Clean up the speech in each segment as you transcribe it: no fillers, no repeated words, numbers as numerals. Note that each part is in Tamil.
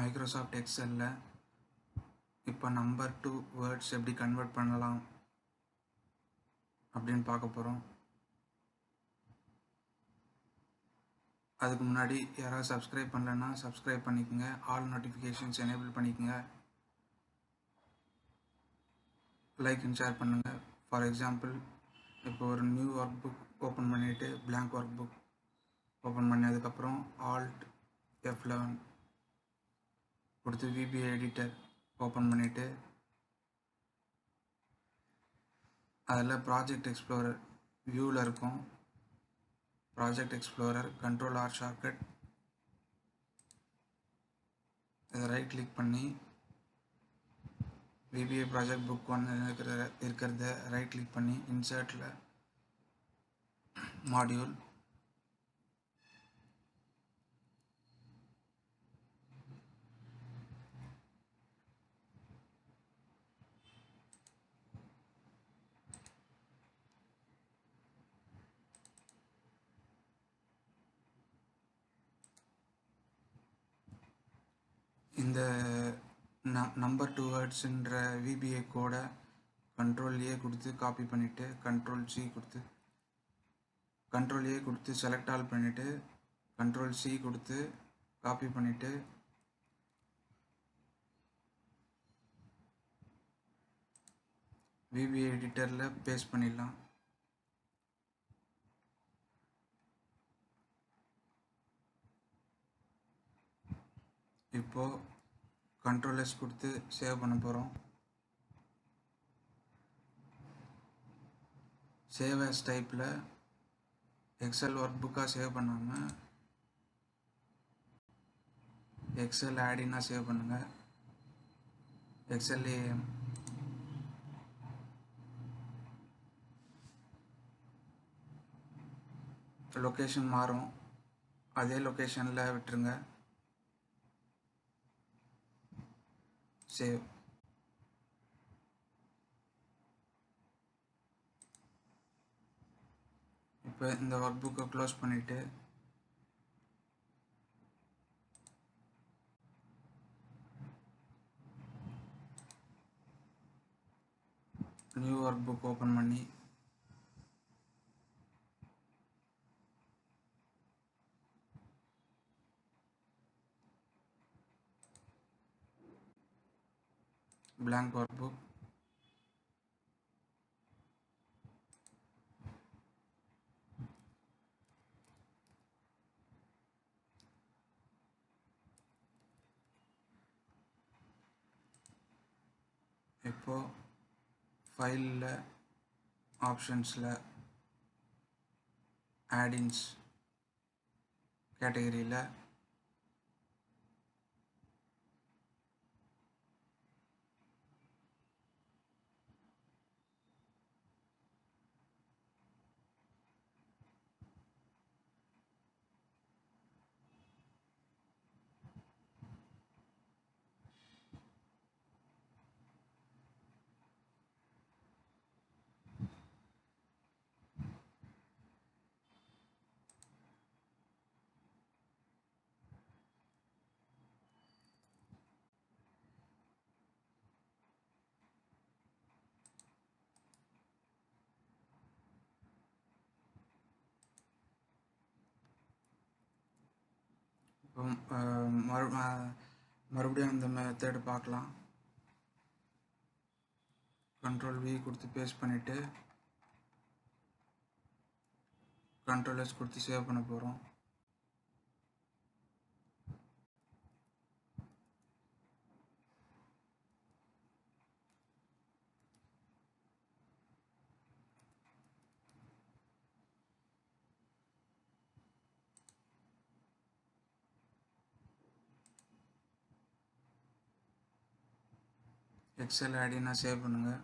மைக்ரோசாஃப்ட் எக்ஸலில் இப்போ நம்பர் டு வேர்ட்ஸ் எப்படி கன்வெர்ட் பண்ணலாம் அப்படின்னு பார்க்க போகிறோம். அதுக்கு முன்னாடி யாராவது சப்ஸ்கிரைப் பண்ணலன்னா சப்ஸ்கிரைப் பண்ணிக்கோங்க, ஆல் நோட்டிஃபிகேஷன்ஸ் எனேபிள் பண்ணிக்கோங்க, லைக் அண்ட் ஷேர் பண்ணுங்கள். ஃபார் எக்ஸாம்பிள் இப்போ ஒரு நியூ ஒர்க் புக் ஓப்பன் பண்ணிவிட்டு blank ஒர்க் புக் ஓப்பன் பண்ணதுக்கப்புறம் Alt F11 கொடுத்து VBA எடிட்டர் ஓப்பன் பண்ணிவிட்டு அதில் ப்ராஜெக்ட் எக்ஸ்ப்ளோரர் வியூவில் இருக்கும். ப்ராஜெக்ட் எக்ஸ்ப்ளோரர் Ctrl+R ஷார்ட்கட் இதை ரைட் கிளிக் பண்ணி VBA ப்ராஜெக்ட் புக் 1 இருக்கிறத ரைட் கிளிக் பண்ணி இன்சர்ட்டில் மாடியூல் இந்த நம்பர் டூ வேர்ட்ஸுன்ற VBA கோடை Ctrl+A கொடுத்து காப்பி பண்ணிவிட்டு Ctrl+A கொடுத்து செலக்ட் ஆல் பண்ணிவிட்டு Ctrl+C கொடுத்து காப்பி பண்ணிவிட்டு VBA எடிட்டரில் பேஸ்ட் பண்ணிடலாம். இப்போது Ctrl+S கொடுத்து சேவ் பண்ண போகிறோம். சேவ் as டைப்பில் எக்ஸல் ஒர்க் புக்காக சேவ் பண்ணாமல் எக்ஸல் ஆடினாக சேவ் பண்ணுங்கள். எக்ஸல் லொக்கேஷன் மாறும், அதே லொக்கேஷனில் விட்டுருங்க. சேவ். இப்போ இந்த ஒர்க் புக்கை க்ளோஸ் பண்ணிவிட்டு நியூ ஒர்க் புக் ஓப்பன் பண்ணி blank ஒர்க் புக் இப்போது ஃபைலில் ஆப்ஷன்ஸில் ஆடின்ஸ் கேட்டகரியில் மறுபடியும் அந்த மெத்தட் பார்க்கலாம். Ctrl+V கொடுத்து பேஸ்ட் பண்ணிவிட்டு Ctrl+S கொடுத்து சேவ் பண்ண போகிறோம். எக்ஸல் ஆடினா சேவ் பண்ணுங்கள்.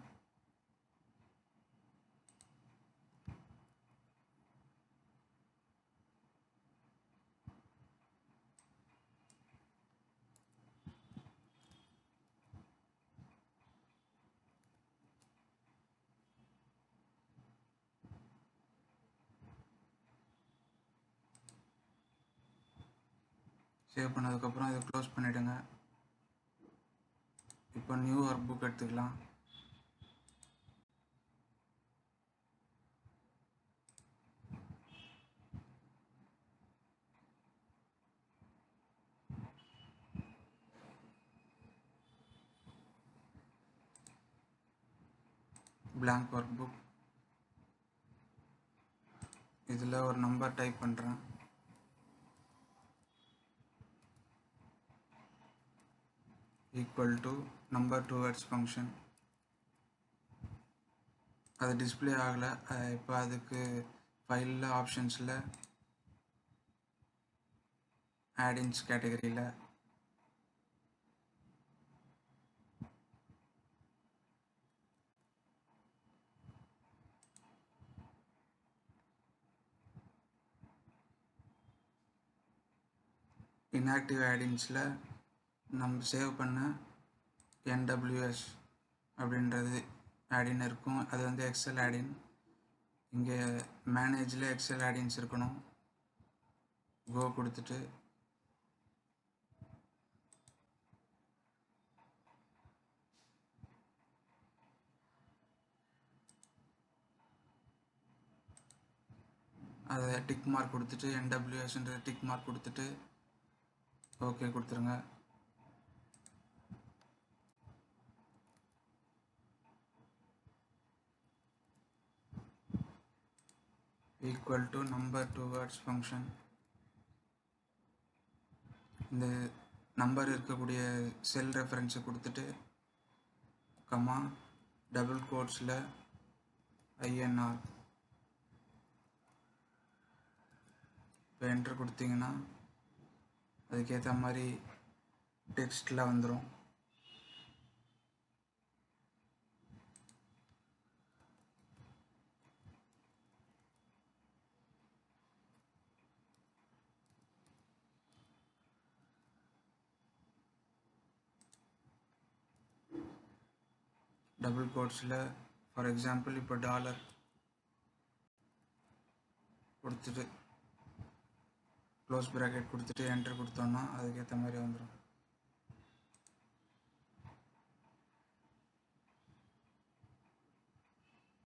சேவ் பண்ணதுக்கப்புறம் இதை க்ளோஸ் பண்ணிவிடுங்க. இப்போ நியூ ஒர்க் புக் எடுத்துக்கலாம். blank work book. இதில் ஒரு நம்பர் டைப் பண்ணுறேன். Equal to number towards function. அது டிஸ்பிளே ஆகலை. இப்போ அதுக்கு ஃபைலில் ஆப்ஷன்ஸில் ஆடின்ஸ் கேட்டகரியில் inactive add-insல நம்ம சேவ் பண்ண NWS அப்படின்றது add-in இருக்கும். அது வந்து எக்ஸல் add-in. இங்கே மேனேஜில் எக்ஸல் add-ins இருக்கணும். கோ கொடுத்துட்டு அதை டிக் மார்க் கொடுத்துட்டு NWSன்ற டிக் மார்க் கொடுத்துட்டு ஓகே கொடுத்துருங்க. Equal to number towards function. இந்த நம்பர் இருக்கக்கூடிய செல் ரெஃபரன்ஸை கொடுத்துட்டு கமா டபுள் கோட்ஸில் INR. இப்போ என்ட்ரு கொடுத்தீங்கன்னா அதுக்கேற்ற மாதிரி டெக்ஸ்டில் வந்துடும். டபுள் கோட்ஸில் ஃபார் எக்ஸாம்பிள் இப்போ டாலர் கொடுத்துட்டு க்ளோஸ் ப்ராக்கெட் கொடுத்துட்டு என்ட்ரு கொடுத்தோன்னா அதுக்கேற்ற மாதிரி வந்துடும்.